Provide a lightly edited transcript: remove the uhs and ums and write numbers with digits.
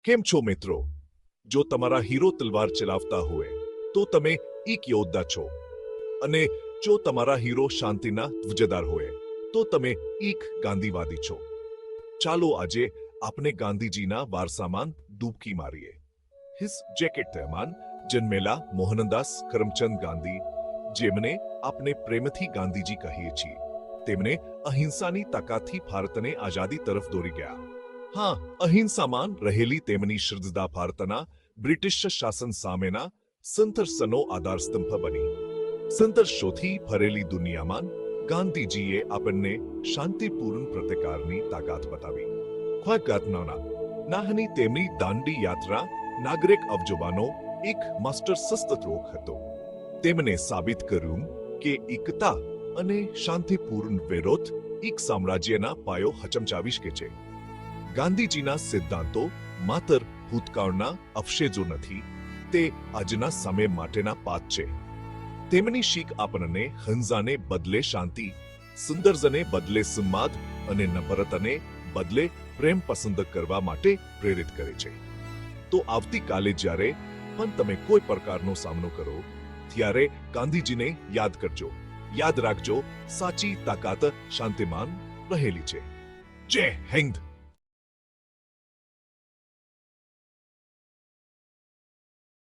કેમ છો મિત્રો? જો તમારા હીરો તલવાર ચલાવતા હોય તો તમે એક યોદ્ધા છો, અને જો તમારા હીરો શાંતિના ધ્વજદાર હોય તો તમે એક ગાંધીવાદી છો. ચાલો આજે આપણે ગાંધીજીના વારસામાં ડૂબકી મારીએ. હિસ જેકેટ તહેમાન જન્મેલા મોહનદાસ કરમચંદ ગાંધી, જેમને આપણે પ્રેમથી ગાંધીજી કહીએ છીએ, તેમણે અહિંસાની તાકાતથી ભારતને આઝાદી તરફ દોરી ગયા. હા, અહિંસામાં રહેલી તેમની શ્રદ્ધા ભારતના બ્રિટિશ શાસન સામેના સંઘર્ષનો આધારસ્તંભ બની. સંઘર્ષોથી ભરેલી દુનિયામાં ગાંધીજીએ આપણને શાંતિપૂર્ણ પ્રતિકારની તાકાત બતાવી. ખ્વાગાતનાના નાહની તેમની દાંડી યાત્રા નાગરિક અવજવાનો એક માસ્ટર શસ્ત્રોગ હતો. તેમણે સાબિત કર્યું કે એકતા અને શાંતિપૂર્ણ વિરોધ એક સામ્રાજ્યના પાયો હચમચાવી શકે છે. ગાંધીજીના સિદ્ધાંતો માત્ર ભૂતકાળના અવશેષો નથી, તે આજના સમય માટેના પાત છે. તેમની શીખ આપણને હિંસાને બદલે શાંતિ, સુંદરને બદલે સંવાદ અને નમ્રતાને બદલે પ્રેમ પસંદ કરવા માટે પ્રેરિત કરે છે. તો આવતીકાલે જ્યારે પણ તમે કોઈ પ્રકારનો સામનો કરો, ત્યારે ગાંધીજીને યાદ કરજો. યાદ રાખજો, સાચી તાકાત શાંતિમાં રહેલી છે. જય હિન્દ.